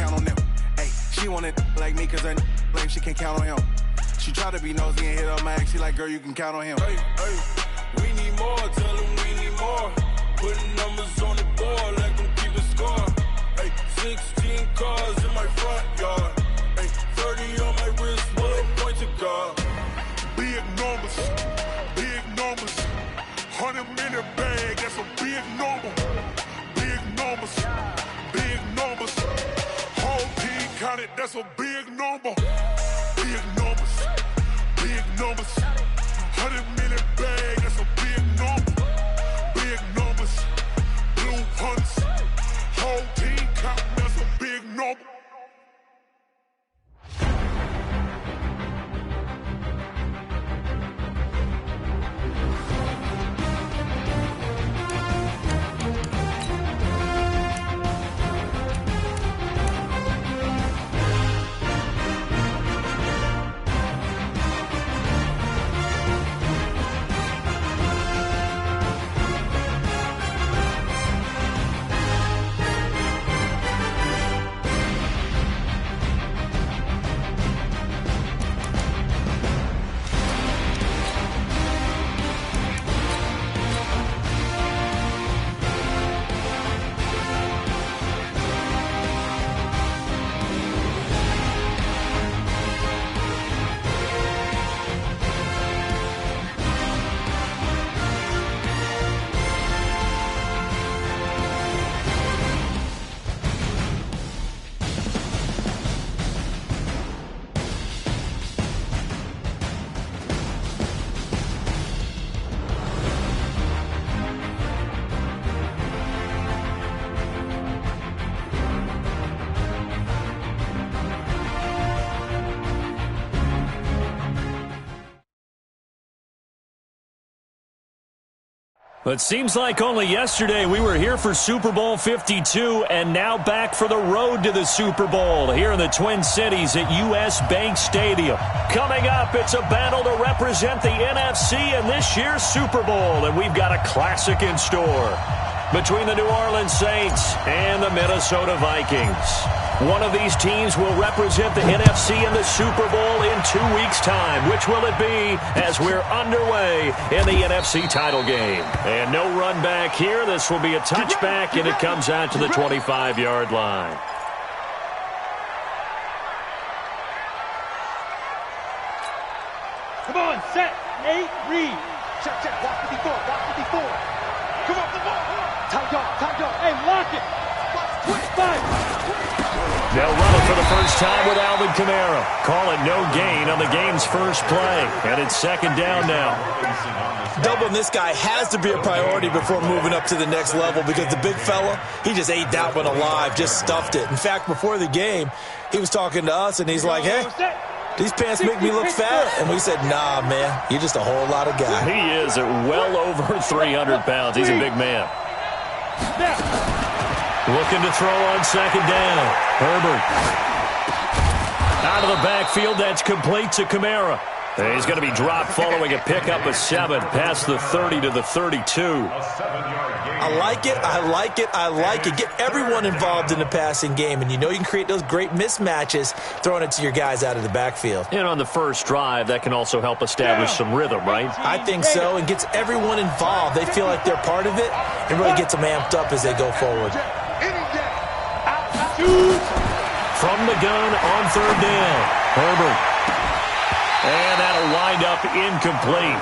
count on them. Hey, she wanted like me cause her blame she can't count on him. She try to be nosy and hit up my ex. She like, girl, you can count on him. Hey, hey, we need more. Tell them we need more. Putting numbers on the board, let them keep a score. Hey, 16 cars in my front yard. Hey, 30 on my wrist, bullet point to God. Big numbers, big numbers. 100 minute bag, that's a big number. Big numbers, big numbers. Whole team counted, that's a big number. Big numbers, big numbers. 100 minute bag, that's a big number. Big numbers, blue hunts. Whole team counting, that's a big number. It seems like only yesterday we were here for Super Bowl 52 and now back for the road to the Super Bowl here in the Twin Cities at US Bank Stadium. Coming up, it's a battle to represent the NFC in this year's Super Bowl, and we've got a classic in store between the New Orleans Saints and the Minnesota Vikings. One of these teams will represent the NFC in the Super Bowl in 2 weeks' time. Which will it be as we're underway in the NFC title game? And no run back here. This will be a touchback, and it comes out to the 25-yard line. Come on, set, Nate, read. Check, check, walk 54, walk 54. Come on, come on. Time dog. Hey, lock it. 25. They'll run it for the first time with Alvin Kamara. Call it no gain on the game's first play. And it's second down now. Doubling this guy has to be a priority before moving up to the next level because the big fella, he just ate that one alive, just stuffed it. In fact, before the game, he was talking to us, and he's like, hey, these pants make me look fat. And we said, nah, man, you're just a whole lot of guy. He is at well over 300 pounds. He's a big man. Looking to throw on second down. Herbert. Out of the backfield, that's complete to Kamara. And he's going to be dropped following a pickup of 7 past the 30 to the 32. I like it. Get everyone involved in the passing game, and you know you can create those great mismatches throwing it to your guys out of the backfield. And on the first drive, that can also help establish some rhythm, right? I think so, and gets everyone involved. They feel like they're part of it, and really gets them amped up as they go forward. From the gun on third down, Herbert. And that'll wind up incomplete.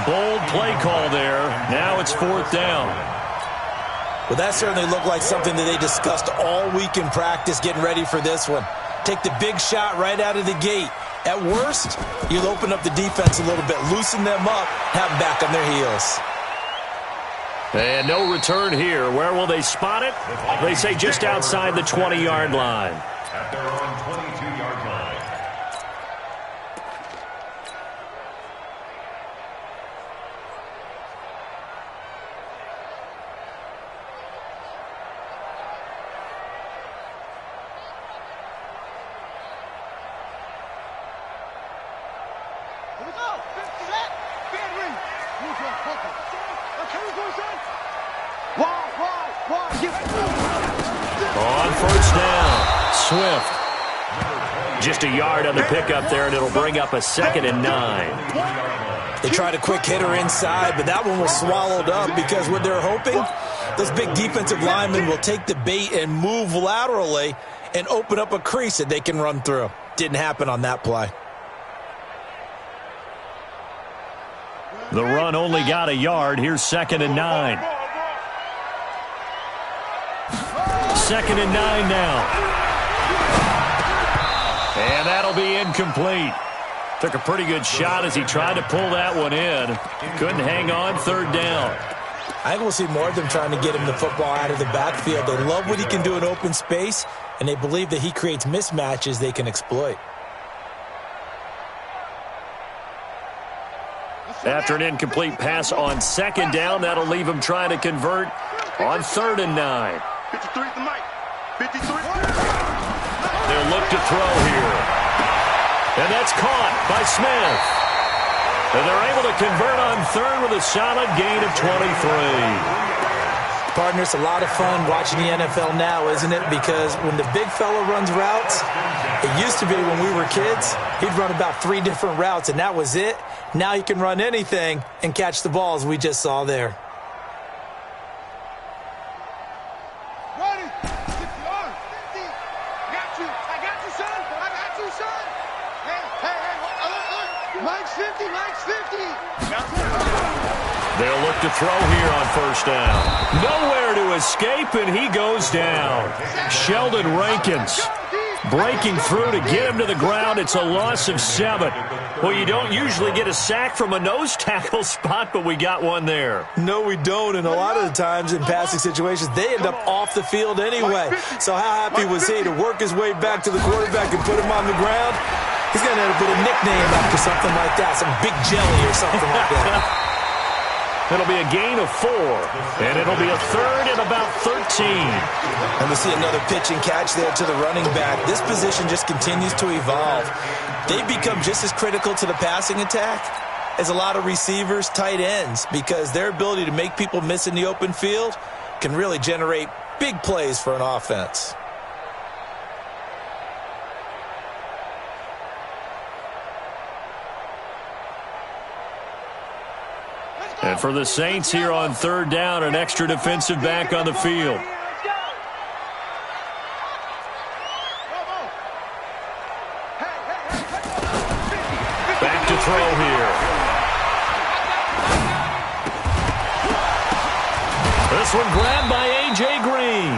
Bold play call there. Now it's fourth down. Well, that certainly looked like something that they discussed all week in practice getting ready for this one. Take the big shot right out of the gate. At worst, you'll open up the defense a little bit, loosen them up, have them back on their heels. And no return here. Where will they spot it? They say just outside the 20-yard line. At their own 22-yard line. Here we go. Set. Bad read. Wide. On first down, Swift. Just a yard on the pickup there, and it'll bring up a 2nd and 9. They tried a quick hitter inside, but that one was swallowed up because what they're hoping, those big defensive linemen will take the bait and move laterally and open up a crease that they can run through. Didn't happen on that play. The run only got a yard. Here's 2nd and 9. 2nd and 9 now. And that'll be incomplete. Took a pretty good shot as he tried to pull that one in. Couldn't hang on. 3rd down. I think we'll see more of them trying to get him the football out of the backfield. They love what he can do in open space, and they believe that he creates mismatches they can exploit. After an incomplete pass on 2nd down, that'll leave him trying to convert on 3rd and 9. 53 at the mic. 53. They'll look to throw here. And that's caught by Smith. And they're able to convert on 3rd with a solid gain of 23. Partner, it's a lot of fun watching the NFL now, isn't it? Because when the big fella runs routes, it used to be when we were kids, he'd run about 3 different routes, and that was it. Now he can run anything and catch the balls we just saw there. They'll look to throw here on 1st down. Nowhere to escape, and he goes down. Sheldon Rankins breaking through to get him to the ground. It's a loss of 7. Well, you don't usually get a sack from a nose tackle spot, but we got one there. No, we don't, and a lot of the times in passing situations, they end up off the field anyway. So how happy was he to work his way back to the quarterback and put him on the ground? He's going to end up with a nickname after something like that, some Big Jelly or something like that. It'll be a gain of 4, and it'll be a 3rd and about 13. And we see another pitch and catch there to the running back. This position just continues to evolve. They become just as critical to the passing attack as a lot of receivers, tight ends, because their ability to make people miss in the open field can really generate big plays for an offense. And for the Saints here on 3rd down, an extra defensive back on the field. Back to throw here. This one grabbed by A.J. Green.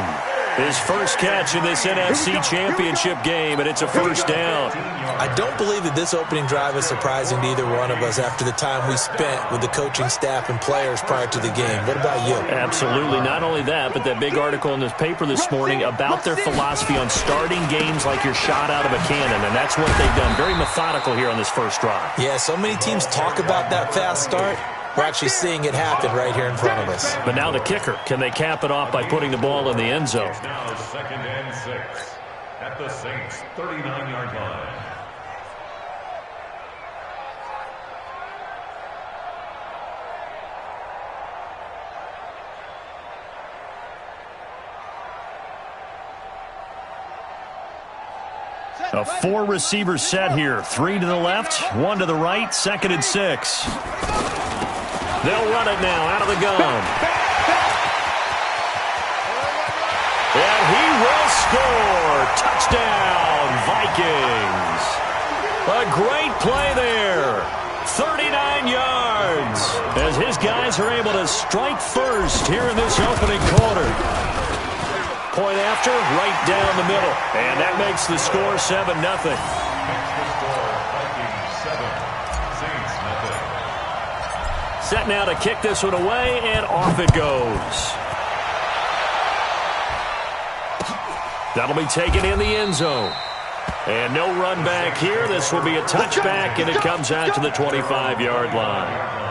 His first catch in this NFC Championship game, and it's a 1st down. I don't believe that this opening drive is surprising to either one of us after the time we spent with the coaching staff and players prior to the game. What about you? Absolutely. Not only that, but that big article in this paper this morning about their philosophy on starting games like you're shot out of a cannon, and that's what they've done. Very methodical here on this first drive. Yeah, so many teams talk about that fast start. We're actually seeing it happen right here in front of us. But now the kicker. Can they cap it off by putting the ball in the end zone? Now 2nd and 6 at the Saints' 39-yard line. A 4-receiver set here. 3 to the left, 1 to the right, 2nd and 6. They'll run it now out of the gun. And he will score. Touchdown, Vikings. A great play there. 39 yards as his guys are able to strike first here in this opening quarter. Point after, right down the middle. And that makes the score 7-0. Set now to kick this one away, and off it goes. That'll be taken in the end zone. And no run back here. This will be a touchback, and it comes out to the 25-yard line.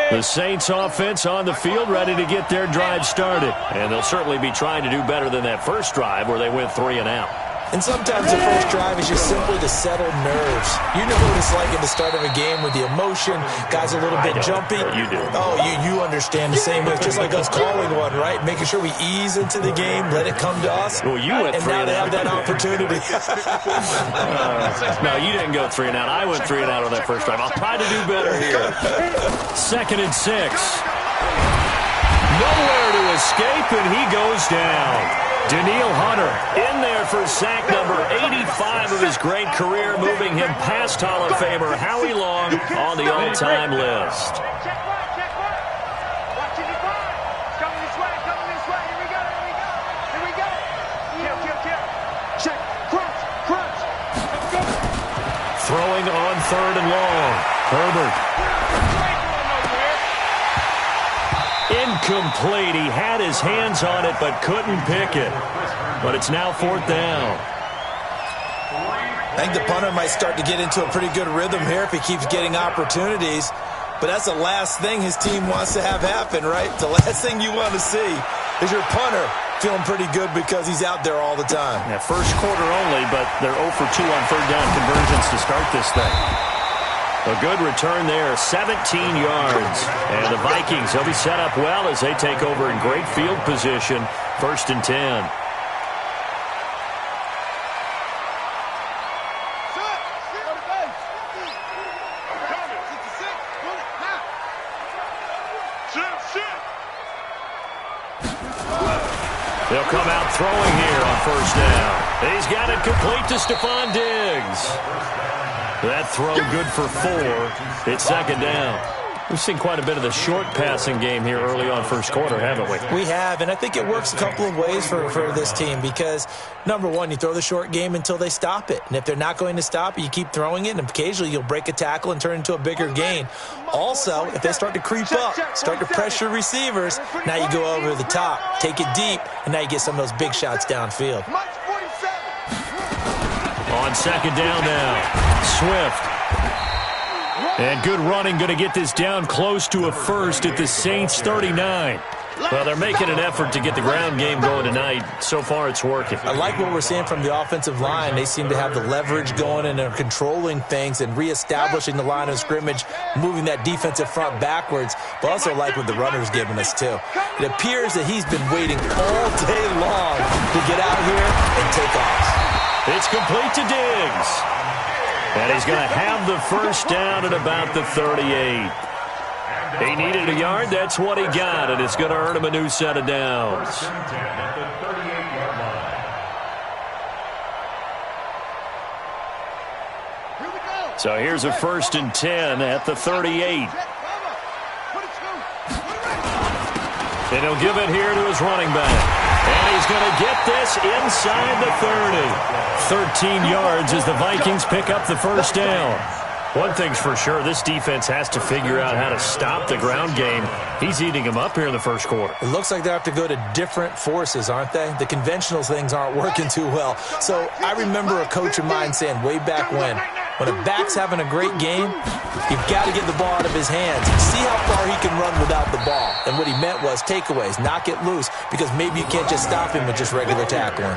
The Saints offense on the field, ready to get their drive started. And they'll certainly be trying to do better than that first drive where they went 3 and out. And sometimes the first drive is just simply to settle nerves. You know what it's like at the start of a game with the emotion, guys a little bit jumpy. You do. Oh, you understand the same way. It's just like us calling one, right? Making sure we ease into the game, let it come to us. Well, you went and 3 now and they out. have that opportunity. No, you didn't go 3 and out. I went 3 and out on that first drive. I'll try to do better here. 2nd and 6. Nowhere to escape, and he goes down. Daniil Hunter in there for sack number 85 of his great career, moving him past Hall of Famer Howie Long on the all-time list. Check right, check right. Watching the ball. Coming this way, coming this way. Here we go, here we go. Here we go. Kill. Check, crunch. Let's go. Throwing on 3rd and long. Herbert. Incomplete. He had his hands on it but couldn't pick it. But it's now 4th down. I think the punter might start to get into a pretty good rhythm here if he keeps getting opportunities. But that's the last thing his team wants to have happen, right? The last thing you want to see is your punter feeling pretty good because he's out there all the time. Yeah, first quarter only, but they're 0 for 2 on 3rd down conversions to start this thing. A good return there, 17 yards. And the Vikings, they'll be set up well as they take over in great field position, 1st and 10. They'll come out throwing here on 1st down. He's got it complete to Stephon Diggs. That throw good for 4. It's 2nd down. We've seen quite a bit of the short passing game here early on first quarter, haven't we? We have, and I think it works a couple of ways for this team because, number one, you throw the short game until they stop it. And if they're not going to stop it, you keep throwing it, and occasionally you'll break a tackle and turn it into a bigger gain. Also, if they start to creep up, start to pressure receivers, now you go over the top, take it deep, and now you get some of those big shots downfield. On 2nd down now, Swift. And good running, going to get this down close to a first at the Saints 39. Well, they're making an effort to get the ground game going tonight. So far, it's working. I like what we're seeing from the offensive line. They seem to have the leverage going, and they're controlling things and reestablishing the line of scrimmage, moving that defensive front backwards. But also like what the runner's giving us, too. It appears that he's been waiting all day long to get out here and take off. It's complete to Diggs. And he's going to have the 1st down at about the 38. He needed a yard. That's what he got, and it's going to earn him a new set of downs. So here's a 1st and 10 at the 38. And he'll give it here to his running back. And he's going to get this inside the 30. 13 yards as the Vikings pick up the 1st down. One thing's for sure, this defense has to figure out how to stop the ground game. He's eating them up here in the first quarter. It looks like they have to go to different forces, aren't they? The conventional things aren't working too well. So I remember a coach of mine saying way back when a back's having a great game, you've got to get the ball out of his hands. See how far he can run without the ball. And what he meant was takeaways, knock it loose, because maybe you can't just stop him with just regular tackling.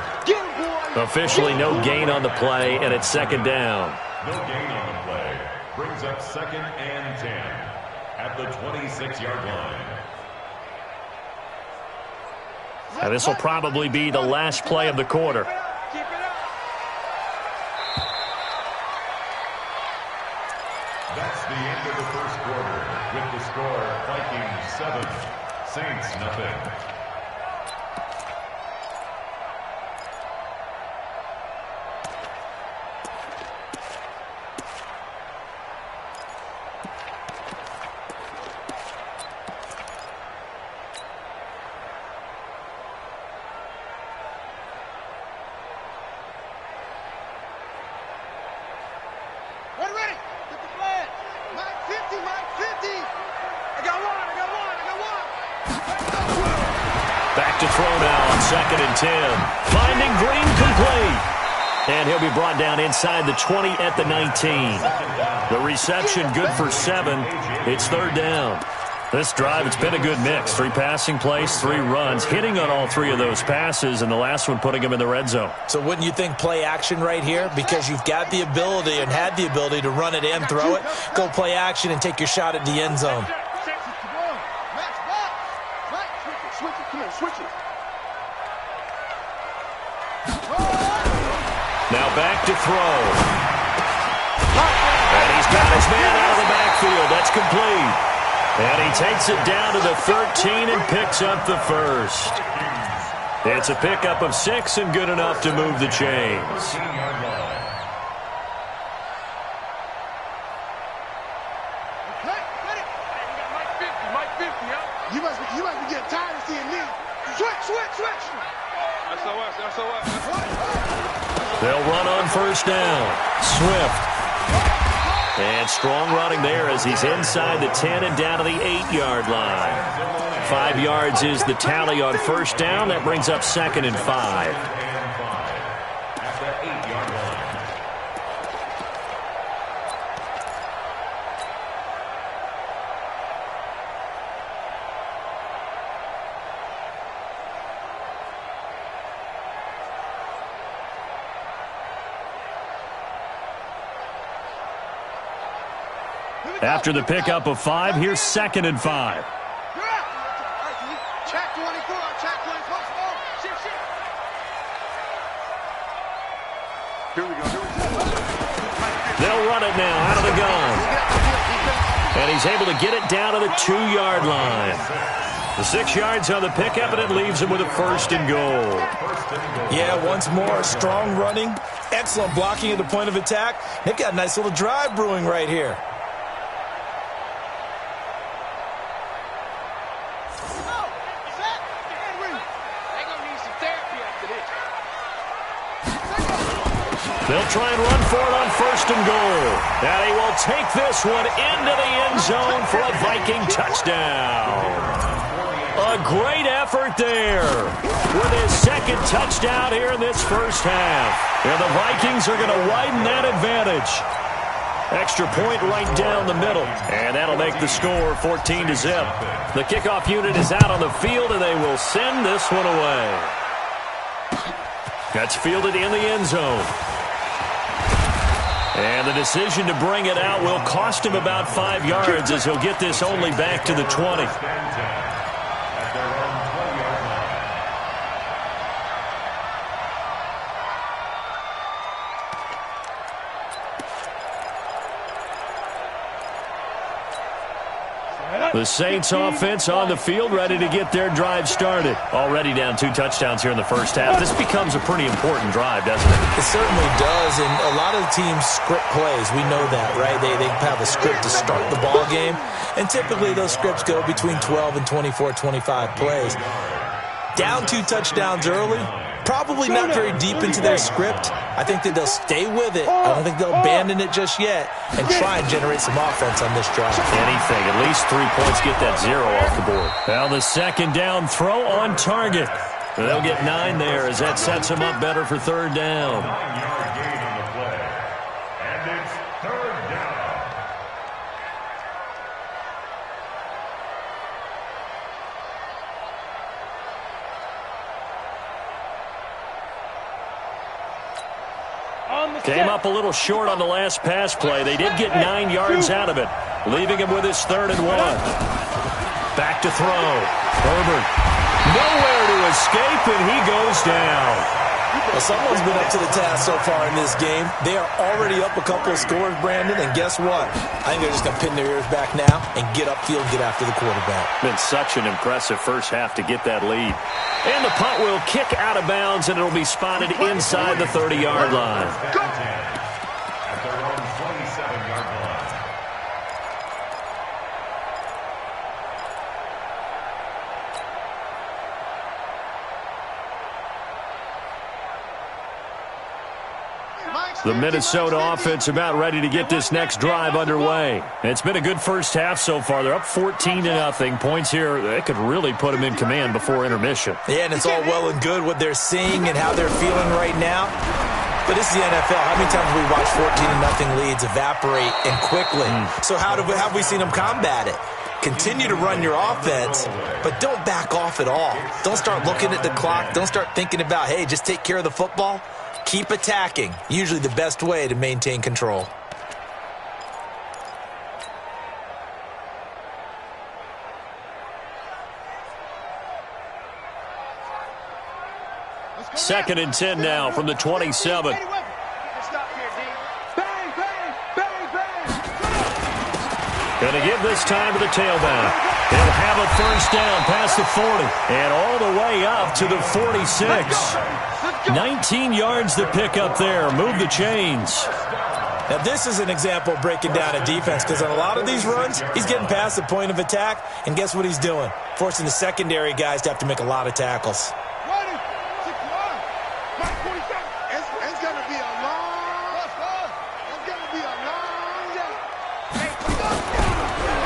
Officially no gain on the play, and it's 2nd down. No gain on the play. Brings up 2nd and 10 at the 26-yard line. Now this will probably be the last play of the quarter. That's the end of the first quarter with the score Vikings 7, Saints nothing. Back to throw now on 2nd and 10. Finding Green complete. And he'll be brought down inside the 20 at the 19. The reception good for 7. It's 3rd down. This drive, it's been a good mix. 3 passing plays, 3 runs, hitting on all 3 of those passes, and the last one putting them in the red zone. So wouldn't you think play action right here? Because you've got the ability and had the ability to run it and throw it. Go play action and take your shot at the end zone. Now back to throw. And he's got his man out of the backfield. That's complete. And he takes it down to the 13 and picks up the first. It's a pickup of 6 and good enough to move the chains. You must be getting tired of seeing me. Switch. They'll run on first down. Swift. And strong running there as he's inside the 10 and down to the 8-yard line. 5 yards is the tally on first down. That brings up 2nd and 5. After the pickup of 5, here's 2nd and 5. Check 24, check 24. Here we go. They'll run it now out of the gun. And he's able to get it down to the 2-yard line. The 6 yards on the pickup, and it leaves him with a 1st and goal. Yeah, once more, strong running, excellent blocking at the point of attack. They've got a nice little drive brewing right here. They'll try and run for it on 1st and goal. And he will take this one into the end zone for a Viking touchdown. A great effort there with his 2nd touchdown here in this first half. And the Vikings are going to widen that advantage. Extra point right down the middle. And that'll make the score 14-0. The kickoff unit is out on the field, and they will send this one away. That's fielded in the end zone. And the decision to bring it out will cost him about 5 yards as he'll get this only back to the 20. The Saints offense on the field, ready to get their drive started. Already down 2 touchdowns here in the first half. This becomes a pretty important drive, doesn't it? It certainly does, and a lot of the teams script plays. We know that, right? They have a script to start the ball game, and typically those scripts go between 12 and 24, 25 plays. Down 2 touchdowns early, probably not very deep into their script. I think that they'll stay with it. I don't think they'll abandon it just yet and try and generate some offense on this drive. Anything. At least 3 points get that 0 off the board. Now the 2nd down throw on target. They'll get 9 there as that sets them up better for 3rd down. 9-yard gain on the play. And it's 3rd down. Came up a little short on the last pass play. They did get 9 yards out of it, leaving him with his 3rd and 1. Back to throw. Herbert. Nowhere to escape, and he goes down. Well, someone's been up to the task so far in this game. They are already up a couple of scores, Brandon, and guess what? I think they're just going to pin their ears back now and get upfield and get after the quarterback. Been such an impressive first half to get that lead. And the punt will kick out of bounds, and it'll be spotted inside the 30-yard line. At their own 27-yard line. The Minnesota offense about ready to get this next drive underway. It's been a good first half so far. They're up 14-0. Points here, they could really put them in command before intermission. Yeah, and it's all well and good what they're seeing and how they're feeling right now. But this is the NFL. How many times have we watched 14-0 leads evaporate and quickly? So how have we seen them combat it? Continue to run your offense, but don't back off at all. Don't start looking at the clock. Don't start thinking about, hey, just take care of the football. Keep attacking. Usually the best way to maintain control. Second and 10 now from the 27. Going to give this time to the tailback. He'll have a first down past the 40 and all the way up to the 46. 19 yards to pick up there. Move the chains. Now, this is an example of breaking down a defense because on a lot of these runs, he's getting past the point of attack, and guess what he's doing? Forcing the secondary guys to have to make a lot of tackles.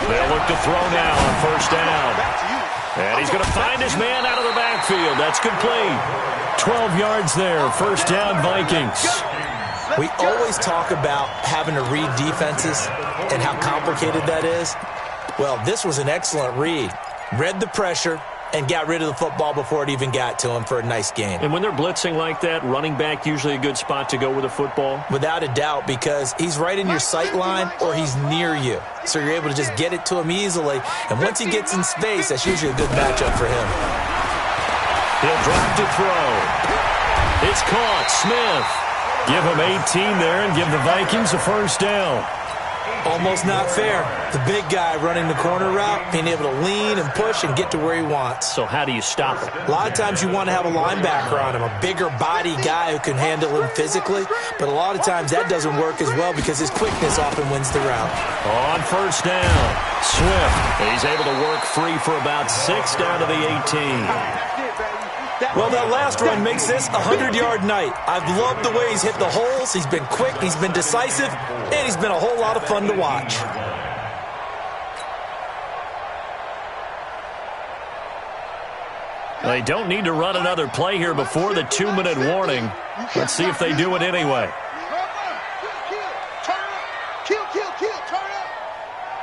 They'll look to throw now on first down. And he's going to find his man out of the backfield. That's complete. 12 yards there. First down, Vikings. We always talk about having to read defenses and how complicated that is. Well, this was an excellent read. Read the pressure and got rid of the football before it even got to him for a nice gain. And when they're blitzing like that, running back usually a good spot to go with the football? Without a doubt, because he's right in your sight line or he's near you. So you're able to just get it to him easily. And once he gets in space, that's usually a good matchup for him. He'll drop to throw. It's caught. Smith. Give him 18 there and give the Vikings a first down. Almost not fair. The big guy running the corner route, being able to lean and push and get to where he wants. So how do you stop him? A lot of times you want to have a linebacker on him, a bigger body guy who can handle him physically. But a lot of times that doesn't work as well because his quickness often wins the route. On first down, Swift. He's able to work free for about 6 down to the 18. Well, that last run makes this a 100-yard night. I've loved the way he's hit the holes. He's been quick, he's been decisive, and he's been a whole lot of fun to watch. They don't need to run another play here before the 2-minute warning. Let's see if they do it anyway.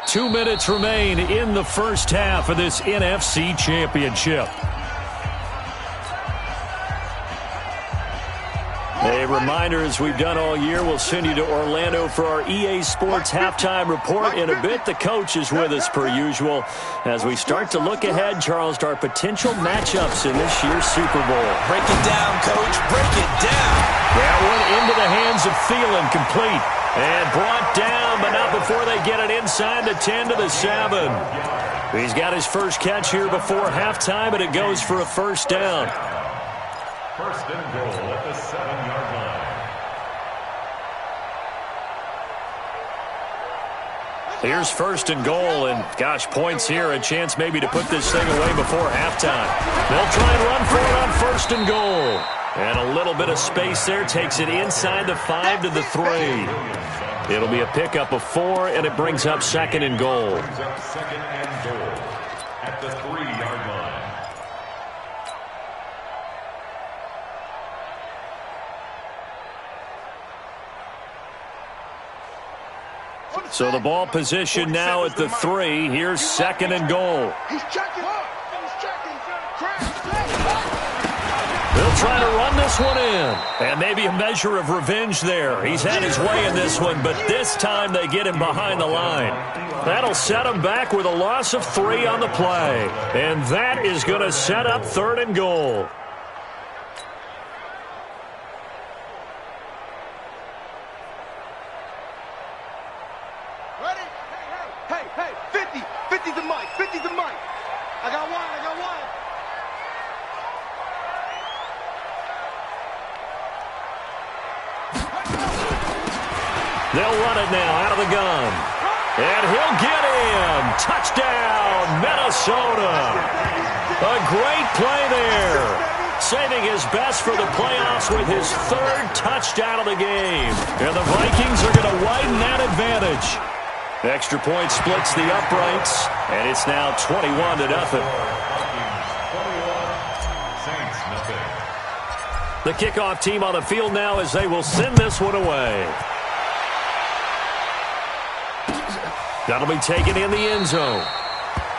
2 minutes remain in the first half of this NFC Championship. A reminder, as we've done all year, we'll send you to Orlando for our EA Sports halftime report. In a bit, the coach is with us per usual as we start to look ahead, Charles, to our potential matchups in this year's Super Bowl. Break it down, Coach. Break it down. That one into the hands of Thielen, complete. And brought down, but not before they get it inside the 10 to the 7. He's got his first catch here before halftime, and it goes for a first down. First and goal at the 7-yard line. Here's first and goal, and gosh, points here, a chance maybe to put this thing away before halftime. They'll try and run for it on first and goal. And a little bit of space there, takes it inside the 5 to the 3. It'll be a pickup of 4, and it brings up second and goal. Brings up second and goal at the 3-yard line. So the ball position now at the 3. Here's second and goal. They'll try to run this one in. And maybe a measure of revenge there. He's had his way in this one, but this time they get him behind the line. That'll set him back with a loss of 3 on the play. And that is going to set up third and goal. They'll run it now out of the gun. And he'll get in. Touchdown, Minnesota. A great play there. Saving his best for the playoffs with his 3rd touchdown of the game. And the Vikings are going to widen that advantage. Extra point splits the uprights, and it's now 21-0. The kickoff team on the field now as they will send this one away. That'll be taken in the end zone.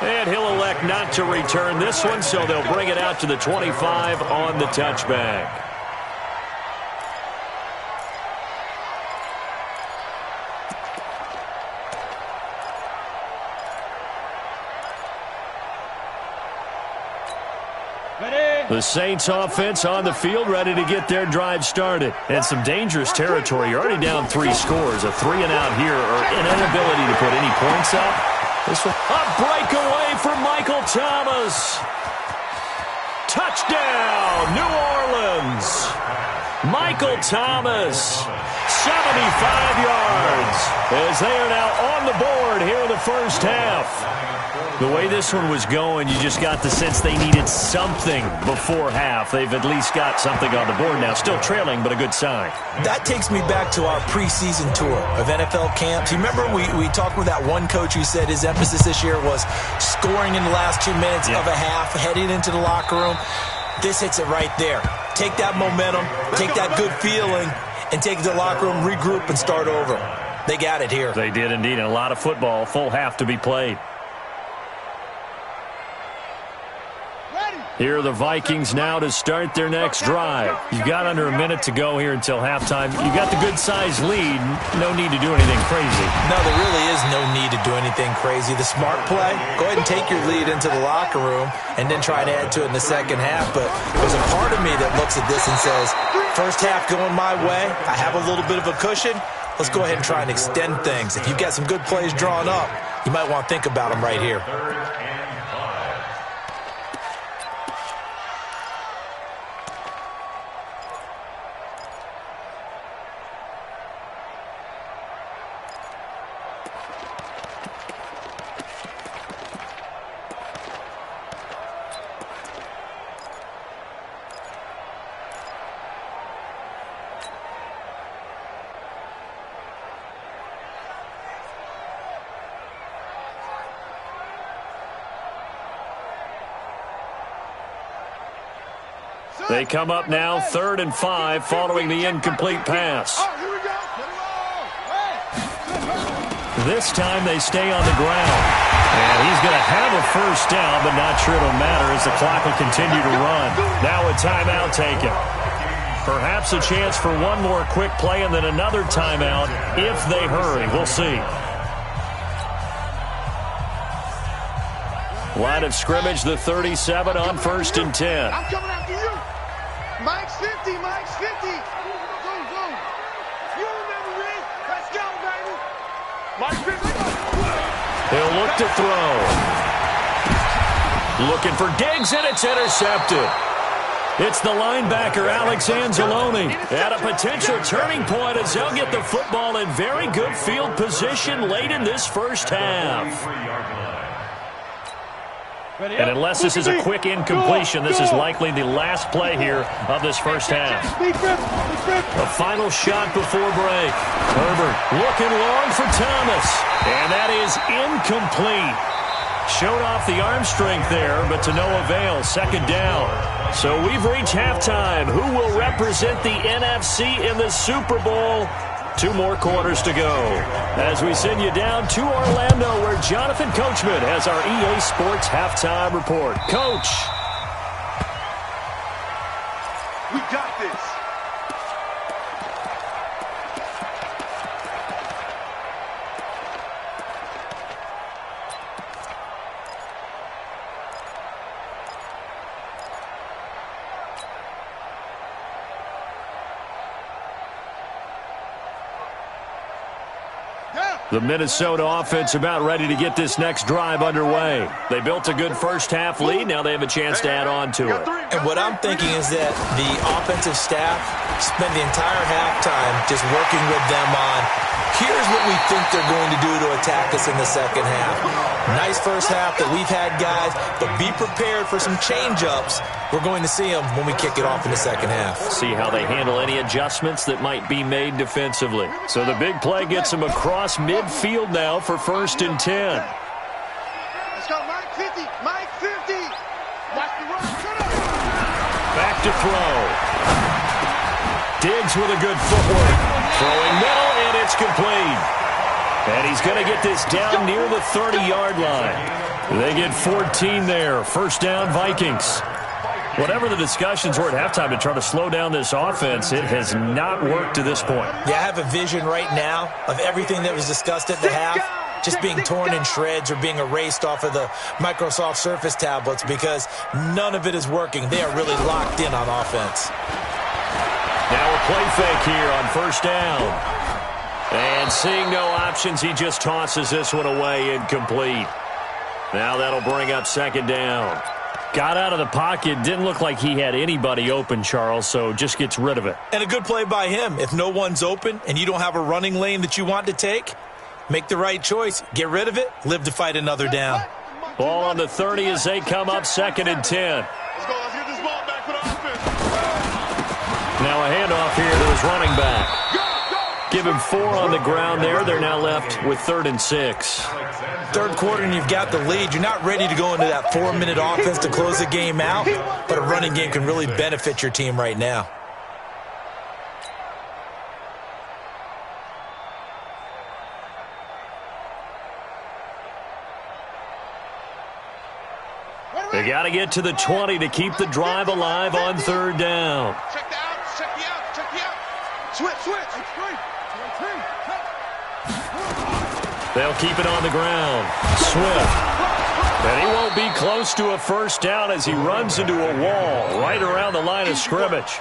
And he'll elect not to return this one, so they'll bring it out to the 25 on the touchback. The Saints offense on the field, ready to get their drive started. And some dangerous territory. You're already down 3 scores. A 3-and-out here, or an inability to put any points up. This one, a breakaway for Michael Thomas. Touchdown, New Orleans. Michael Thomas, 75 yards, as they are now on the board here in the first half. The way this one was going, you just got the sense they needed something before half. They've at least got something on the board now. Still trailing, but a good sign. That takes me back to our preseason tour of NFL camps. You remember we talked with that one coach who said his emphasis this year was scoring in the last 2 minutes of a half, heading into the locker room. This hits it right there. Take that momentum, take that good feeling, and take it to the locker room, regroup, and start over. They got it here. They did indeed, and a lot of football, full half to be played. Here are the Vikings now to start their next drive. You've got under a minute to go here until halftime. You've got the good-sized lead. No need to do anything crazy. No, there really is no need to do anything crazy. The smart play, go ahead and take your lead into the locker room and then try to add to it in the second half. But there's a part of me that looks at this and says, first half going my way, I have a little bit of a cushion. Let's go ahead and try and extend things. If you've got some good plays drawn up, you might want to think about them right here. They come up now 3rd and 5 following the incomplete pass. This time they stay on the ground. And he's going to have a first down, but not sure it'll matter as the clock will continue to run. Now a timeout taken. Perhaps a chance for one more quick play and then another timeout if they hurry. We'll see. Line of scrimmage, the 37 on 1st and 10. I'm coming after you. Mike's 50, Mike's 50. Go, go. You remember me. Let's go, baby. Mike's 50. He'll look to throw. Looking for Diggs, and it's intercepted. It's the linebacker, Alex Anzalone, at a potential turning point as they'll get the football in very good field position late in this first half. And unless this is a quick incompletion, this is likely the last play here of this first half. A final shot before break. Herbert looking long for Thomas. And that is incomplete. Showed off the arm strength there, but to no avail. 2nd down. So we've reached halftime. Who will represent the NFC in the Super Bowl? 2 more quarters to go as we send you down to Orlando, where Jonathan Coachman has our EA Sports halftime report. Coach. We got this. The Minnesota offense about ready to get this next drive underway. They built a good first half lead. Now they have a chance to add on to it. And what I'm thinking is that the offensive staff spent the entire halftime just working with them on, here's what we think they're going to do to attack us in the second half. Nice first half that we've had, guys, but be prepared for some change-ups. We're going to see them when we kick it off in the second half. See how they handle any adjustments that might be made defensively. So the big play gets them across midfield now for 1st and 10. Let's go, Mike 50. Mike 50. Watch the run. Back to throw. Diggs with a good footwork. Throwing middle, and it's complete. And he's going to get this down near the 30-yard line. They get 14 there. First down, Vikings. Whatever the discussions were at halftime to try to slow down this offense, it has not worked to this point. Yeah, I have a vision right now of everything that was discussed at the half just being torn in shreds or being erased off of the Microsoft Surface tablets because none of it is working. They are really locked in on offense. Now a play fake here on first down. And seeing no options, he just tosses this one away, incomplete. Now that'll bring up second down. Got out of the pocket. Didn't look like he had anybody open, Charles, so just gets rid of it. And a good play by him. If no one's open and you don't have a running lane that you want to take, make the right choice. Get rid of it. Live to fight another down. Ball on the 30 as they come up 2nd and 10. Let's go. Let's get this ball back for the offense. Now a handoff here to his running back. Give him 4 on the ground there. They're now left with 3rd and 6. Third quarter and you've got the lead. You're not ready to go into that 4-minute offense to close the game out, but a running game can really benefit your team right now. They got to get to the 20 to keep the drive alive on 3rd down. Check the outs. Check the outs. Check the outs. Switch. They'll keep it on the ground. Swift. And he won't be close to a first down as he runs into a wall right around the line of scrimmage.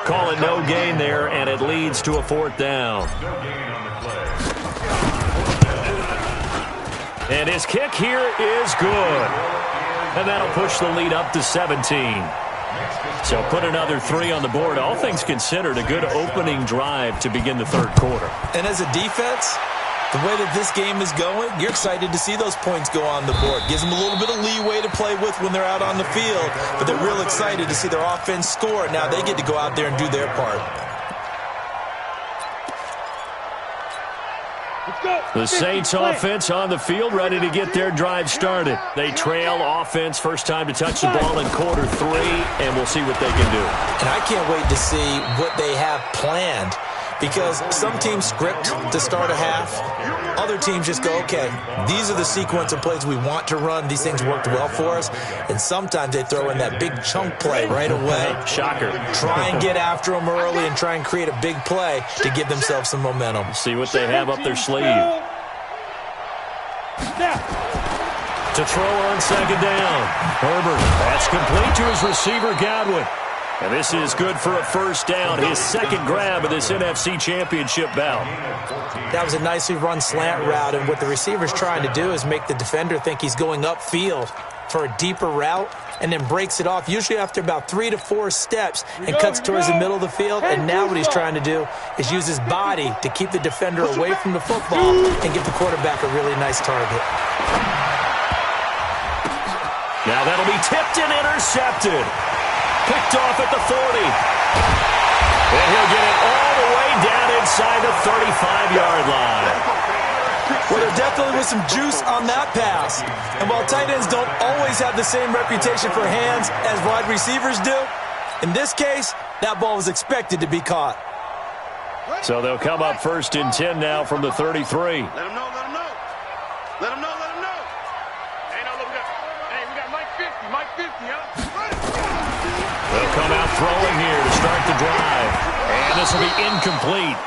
Call it no gain there, and it leads to a 4th down. And his kick here is good. And that'll push the lead up to 17. So put another 3 on the board. All things considered, a good opening drive to begin the 3rd quarter. And as a defense, the way that this game is going, you're excited to see those points go on the board. Gives them a little bit of leeway to play with when they're out on the field, but they're real excited to see their offense score. Now they get to go out there and do their part. The Saints offense on the field, ready to get their drive started. They trail offense, first time to touch the ball in quarter 3, and we'll see what they can do. And I can't wait to see what they have planned, because some teams script to start a half. Other teams just go, okay, these are the sequence of plays we want to run. These things worked well for us. And sometimes they throw in that big chunk play right away. Shocker. Try and get after them early and try and create a big play to give themselves some momentum. See what they have up their sleeve. To throw on 2nd down. Herbert, that's complete to his receiver, Godwin. And this is good for a first down, his 2nd grab of this NFC Championship bout. That was a nicely run slant route, and what the receiver's trying to do is make the defender think he's going upfield for a deeper route and then breaks it off, usually after about 3 to 4 steps, and cuts towards the middle of the field. And now what he's trying to do is use his body to keep the defender away from the football and give the quarterback a really nice target. Now that'll be tipped and intercepted. Picked off at the 40. And he'll get it all the way down inside the 35-yard line. Well, there definitely was some juice on that pass. And while tight ends don't always have the same reputation for hands as wide receivers do, in this case, that ball was expected to be caught. So they'll come up 1st and 10 now from the 33. Let him know. Let him know. Hey, we got Mike 50, huh? They'll come out throwing here to start the drive. And this will be incomplete.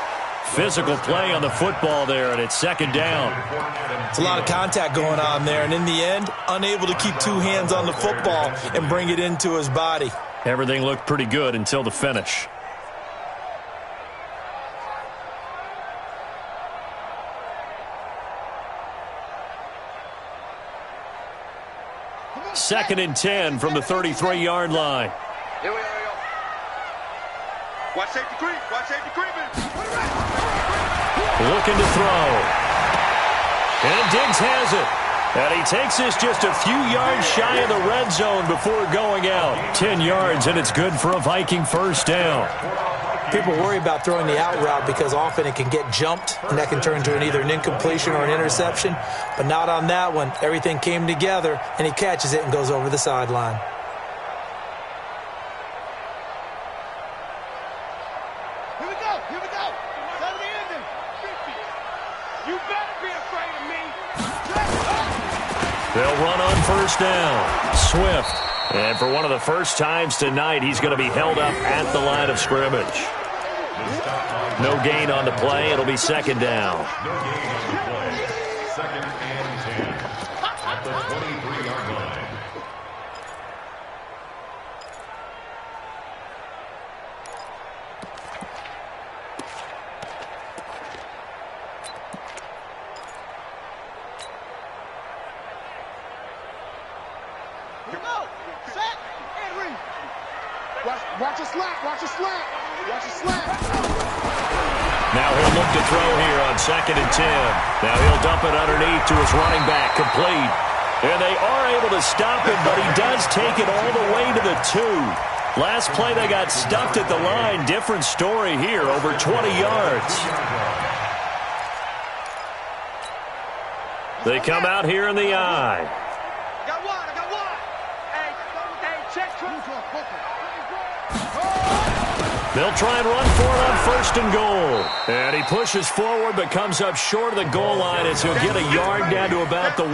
Physical play on the football there, and it's 2nd down. It's a lot of contact going on there, and in the end, unable to keep 2 hands on the football and bring it into his body. Everything looked pretty good until the finish. Second and 10 from the 33-yard line. Here we go. Watch safety creep. Looking to throw. And Diggs has it. And he takes this just a few yards shy of the red zone before going out. 10 yards, and it's good for a Viking first down. People worry about throwing the out route because often it can get jumped, and that can turn into either an incompletion or an interception. But not on that one. Everything came together, and he catches it and goes over the sideline. Here we go. Settle the ending. 50. You better be afraid of me. They'll run on first down. Swift. And for one of the first times tonight, he's going to be held up at the line of scrimmage. No gain on the play. It'll be second down. No gain on the play. Second and 10 at the 23-yard line. Watch a slap, watch a slap, watch a slap. Now he'll look to throw here on second and 10. Now he'll dump it underneath to his running back, complete. And they are able to stop him, but he does take it all the way to the 2. Last play they got stuffed at the line. Different story here, over 20 yards. They come out here in the I. I got one. Hey, check. They'll try and run for it on first and goal. And he pushes forward but comes up short of the goal line as he'll get a yard down to about the 1.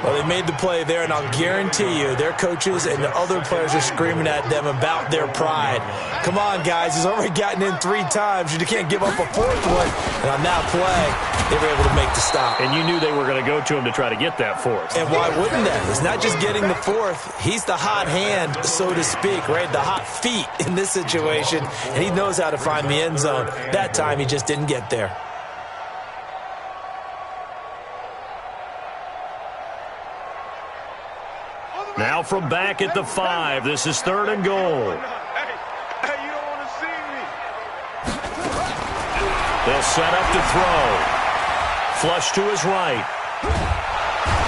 Well, they made the play there, and I'll guarantee you their coaches and the other players are screaming at them about their pride. Come on, guys. He's already gotten in 3 times. You can't give up a 4th one. And on that play, they were able to make the stop. And you knew they were going to go to him to try to get that 4th. And why wouldn't they? It's not just getting the 4th. He's the hot hand, so to speak, right? The hot feet in this situation. And he knows how to find the end zone. That time, he just didn't get there. Now from back at the 5, this is 3rd and goal. Hey, you don't want to see me. They'll set up to throw. Flush to his right.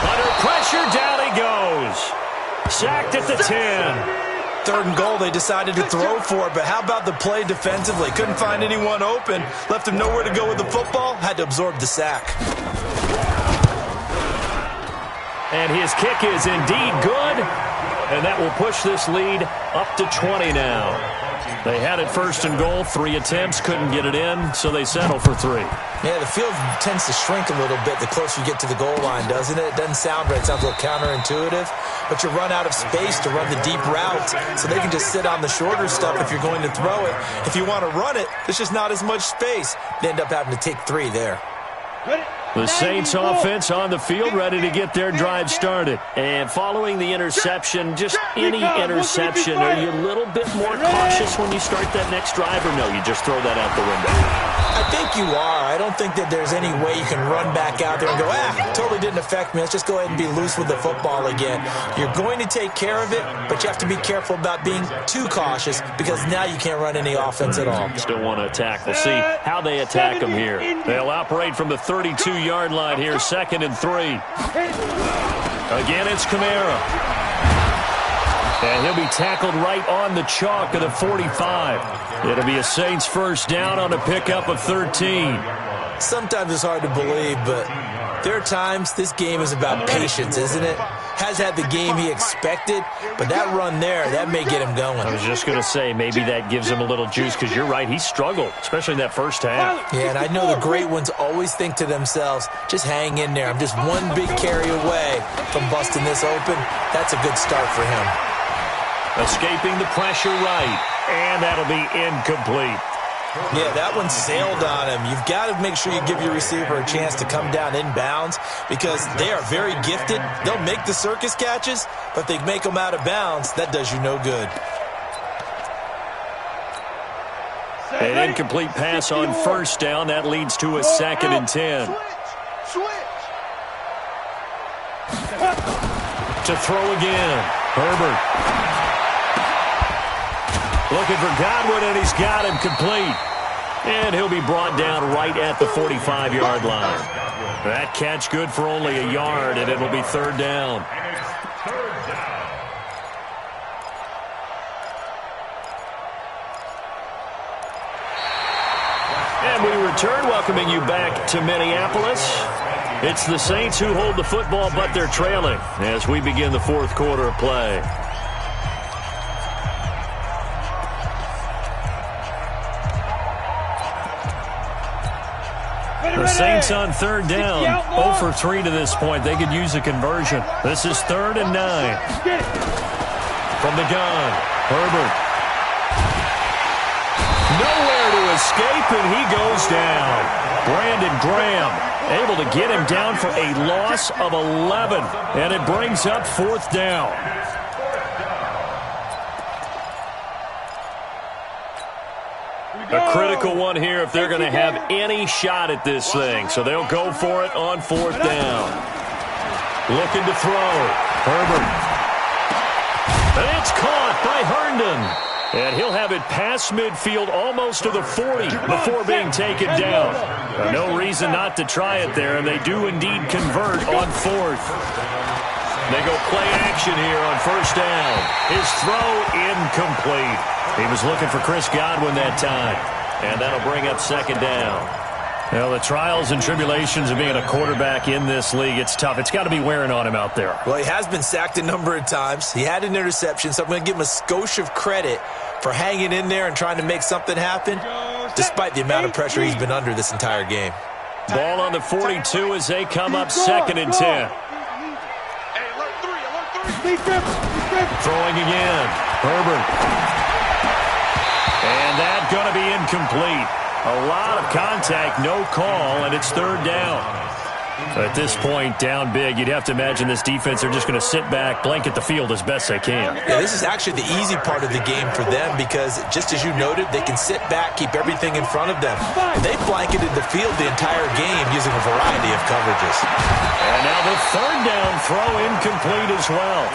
Under pressure, down he goes. Sacked at the 10. 3rd and goal, they decided to throw for it, but how about the play defensively? Couldn't find anyone open, left him nowhere to go with the football, had to absorb the sack. And his kick is indeed good, and that will push this lead up to 20 now. They had it 1st and goal, 3 attempts, couldn't get it in, so they settle for 3. Yeah, the field tends to shrink a little bit the closer you get to the goal line, doesn't it? It doesn't sound right. It sounds a little counterintuitive. But you run out of space to run the deep route, so they can just sit on the shorter stuff if you're going to throw it. If you want to run it, there's just not as much space. They end up having to take 3 there. The Saints offense on the field, ready to get their drive started. And following the interception, just any interception, are you a little bit more cautious when you start that next drive, or no, you just throw that out the window? I think you are. I don't think that there's any way you can run back out there and go, totally didn't affect me. Let's just go ahead and be loose with the football again. You're going to take care of it, but you have to be careful about being too cautious because now you can't run any offense at all. Still want to attack. We'll see how they attack them here. They'll operate from the 32-yard line here, 2nd and 3. Again, it's Kamara. And he'll be tackled right on the chalk of the 45. It'll be a Saints first down on a pickup of 13. Sometimes it's hard to believe, but there are times this game is about patience, isn't it? Has had the game he expected, but that run there, that may get him going. I was just going to say, maybe that gives him a little juice, because you're right, he struggled, especially in that first half. Yeah, and I know the great ones always think to themselves, just hang in there. I'm just one big carry away from busting this open. That's a good start for him. Escaping the pressure right, and that'll be incomplete. Yeah, that one sailed on him. You've got to make sure you give your receiver a chance to come down inbounds because they are very gifted. They'll make the circus catches, but if they make them out of bounds, that does you no good. An incomplete pass on first down. That leads to a 2nd and 10. To throw again. Herbert. Looking for Godwin, and he's got him complete. And he'll be brought down right at the 45-yard line. That catch good for only a yard, and it'll be 3rd down. And we return, welcoming you back to Minneapolis. It's the Saints who hold the football, but they're trailing as we begin the 4th quarter of play. The Saints on third down, 0 for 3 to this point. They could use a conversion. This is 3rd and 9. From the gun, Herbert. Nowhere to escape, and he goes down. Brandon Graham able to get him down for a loss of 11, and it brings up 4th down. A critical one here if they're going to have any shot at this thing. So they'll go for it on 4th down. Looking to throw. Herbert. And it's caught by Herndon. And he'll have it past midfield almost to the 40 before being taken down. No reason not to try it there, and they do indeed convert on 4th. They go play action here on 1st down. His throw incomplete. He was looking for Chris Godwin that time, and that'll bring up 2nd down. Well, the trials and tribulations of being a quarterback in this league, it's tough. It's got to be wearing on him out there. Well, he has been sacked a number of times. He had an interception, so I'm going to give him a skosh of credit for hanging in there and trying to make something happen, despite the amount of pressure he's been under this entire game. Ball on the 42 as they come up 2nd and 10. Throwing again. Herbert. And that's going to be incomplete. A lot of contact, no call, and it's 3rd down. At this point, down big, you'd have to imagine this defense, they're just going to sit back, blanket the field as best they can. Yeah, this is actually the easy part of the game for them because, just as you noted, they can sit back, keep everything in front of them. They blanketed the field the entire game using a variety of coverages. And now the 3rd down throw incomplete as well.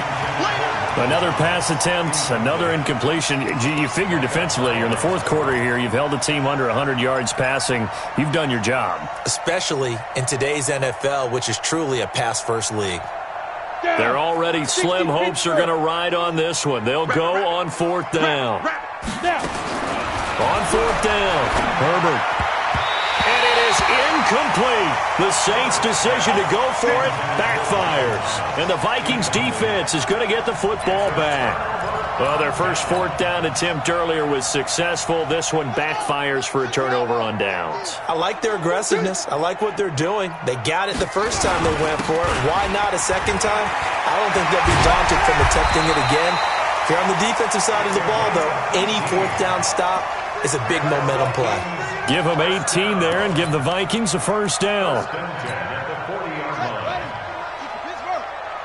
Another pass attempt, another incompletion. You figure defensively, you're in the 4th quarter here. You've held the team under 100 yards passing. You've done your job. Especially in today's NFL, which is truly a pass-first league. They're already slim hopes are going to ride on this one. They'll go on 4th down. On 4th down, Herbert. And it is incomplete. The Saints' decision to go for it backfires. And the Vikings defense is going to get the football back. Well, their first 4th down attempt earlier was successful. This one backfires for a turnover on downs. I like their aggressiveness. I like what they're doing. They got it the first time they went for it. Why not a second time? I don't think they'll be daunted from attempting it again. If you're on the defensive side of the ball, though, any 4th down stop is a big momentum play. Give them 18 there and give the Vikings a 1st down.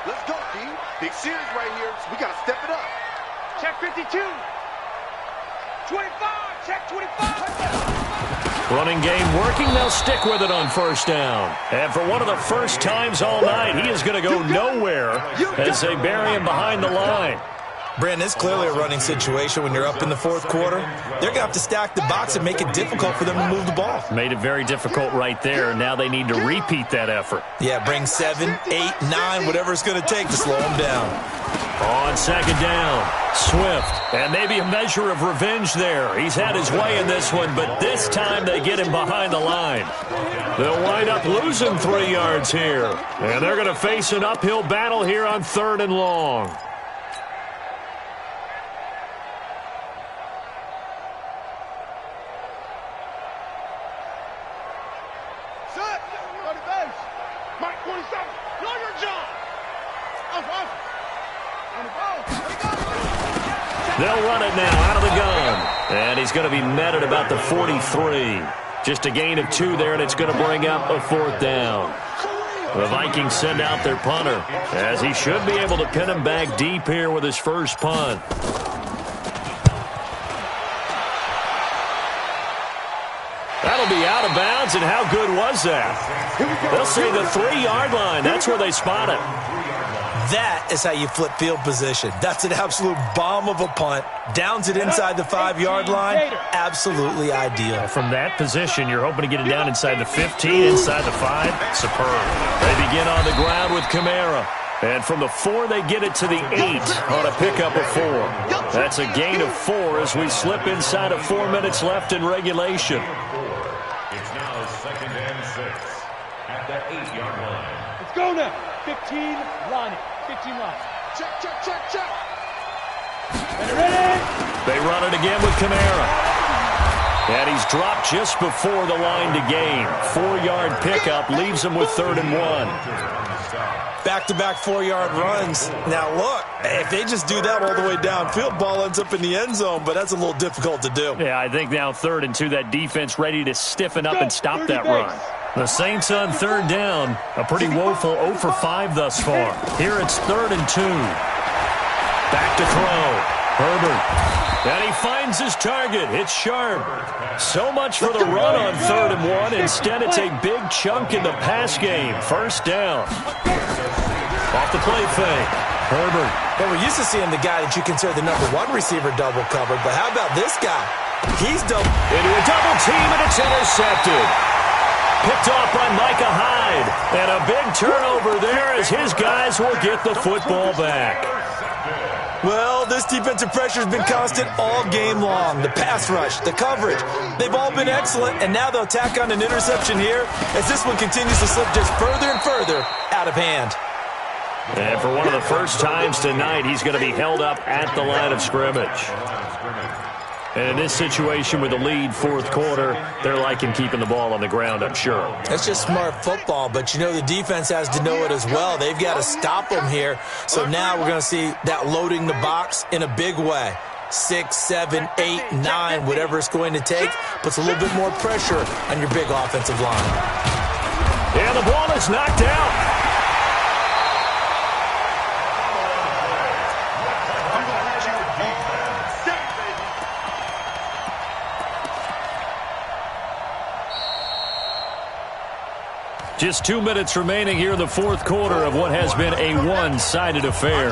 Let's go, D. Big series right here, so we got to step it up. Check 52. 25. Check 25. Running game working. They'll stick with it on 1st down. And for one of the first times all night, he is going to go nowhere as they bury him behind the line. Brandon, it's clearly a running situation when you're up in the 4th quarter. They're going to have to stack the box and make it difficult for them to move the ball. Made it very difficult right there. Now they need to repeat that effort. Yeah, bring 7, 8, 9, whatever it's going to take to slow them down. On 2nd down, Swift. And maybe a measure of revenge there. He's had his way in this one, but this time they get him behind the line. They'll wind up losing 3 yards here. And they're going to face an uphill battle here on 3rd and long. They'll run it now out of the gun. And he's going to be met at about the 43. Just a gain of 2 there, and it's going to bring up a 4th down. The Vikings send out their punter, as he should be able to pin him back deep here with his first punt. That'll be out of bounds, and how good was that? They'll say the 3-yard line. That's where they spot it. That is how you flip field position. That's an absolute bomb of a punt. Downs it inside the 5-yard line. Absolutely ideal. From that position, you're hoping to get it down inside the 15, inside the 5. Superb. They begin on the ground with Kamara. And from the 4, they get it to the 8 on a pickup of 4. That's a gain of 4 as we slip inside of 4 minutes left in regulation. It's now 2nd and 6 at the 8-yard line. Let's go now. 15 line. 15 line. Check, check, check, check. Ready, ready. They run it again with Kamara. And he's dropped just before the line to gain. 4-yard pickup leaves him with 3rd and 1. Back-to-back 4-yard runs. Now, look, if they just do that all the way downfield, ball ends up in the end zone, but that's a little difficult to do. Yeah, I think now 3rd and 2, that defense ready to stiffen up and stop that run. The Saints on 3rd down. A pretty woeful 0 for 5 thus far. Here it's 3rd and 2. Back to throw. Herbert. And he finds his target. It's Sharp. So much for the run on 3rd and 1. Instead, it's a big chunk in the pass game. 1st down. Off the play fake. Herbert. Well, we're used to seeing the guy that you consider the number 1 receiver double covered, but how about this guy? He's double. Into a double team, and it's intercepted. Picked off by Micah Hyde. And a big turnover there as his guys will get the football back. Well, this defensive pressure has been constant all game long. The pass rush, the coverage, they've all been excellent, and now they'll tack on an interception here as this one continues to slip just further and further out of hand. And for one of the first times tonight, he's going to be held up at the line of scrimmage. And in this situation with the lead 4th quarter, they're liking keeping the ball on the ground, I'm sure. That's just smart football, but you know the defense has to know it as well. They've got to stop them here. So now we're going to see that loading the box in a big way. 6, 7, 8, 9, whatever it's going to take, puts a little bit more pressure on your big offensive line. And the ball is knocked out. Just 2 minutes remaining here in the 4th quarter of what has been a one-sided affair.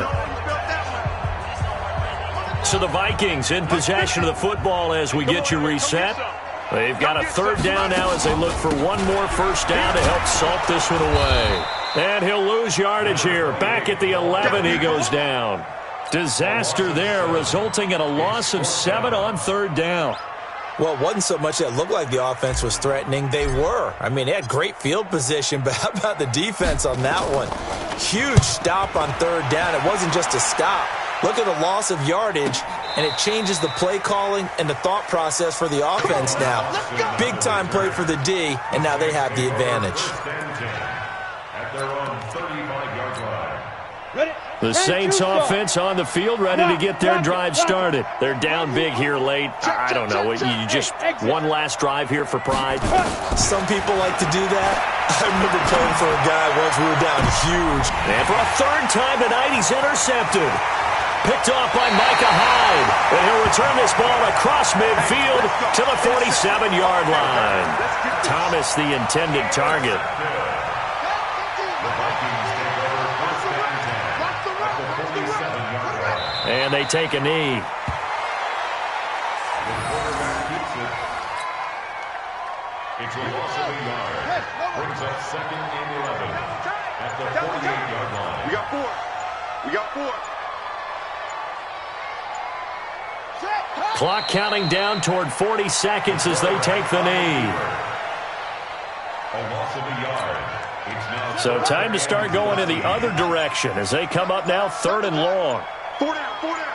So the Vikings in possession of the football as we get you reset. They've got a 3rd down now as they look for one more 1st down to help salt this one away. And he'll lose yardage here. Back at the 11, he goes down. Disaster there, resulting in a loss of 7 on 3rd down. Well, it wasn't so much that it looked like the offense was threatening. They were. I mean, they had great field position, but how about the defense on that one? Huge stop on 3rd down. It wasn't just a stop. Look at the loss of yardage, and it changes the play calling and the thought process for the offense now. Big-time play for the D, and now they have the advantage. At their own 35-yard line. The Saints offense on the field ready to get their drive started. They're down big here late. I don't know. You just one last drive here for pride. Some people like to do that. I remember playing for a guy once we were down huge. And for a 3rd time tonight, he's intercepted. Picked off by Micah Hyde. And he'll return this ball across midfield to the 47-yard line. Thomas, the intended target. The Vikings take over 1st and 10 at the 47-yard line. And they take a knee. The quarterback keeps it. It's a loss of a yard. Brings up 2nd and 11 at the 48-yard line. We got 4. We got 4. Clock counting down toward 40 seconds as they take the knee. A loss of a yard. So time to start going in the other direction as they come up now 3rd and long. 4 down, 4 down.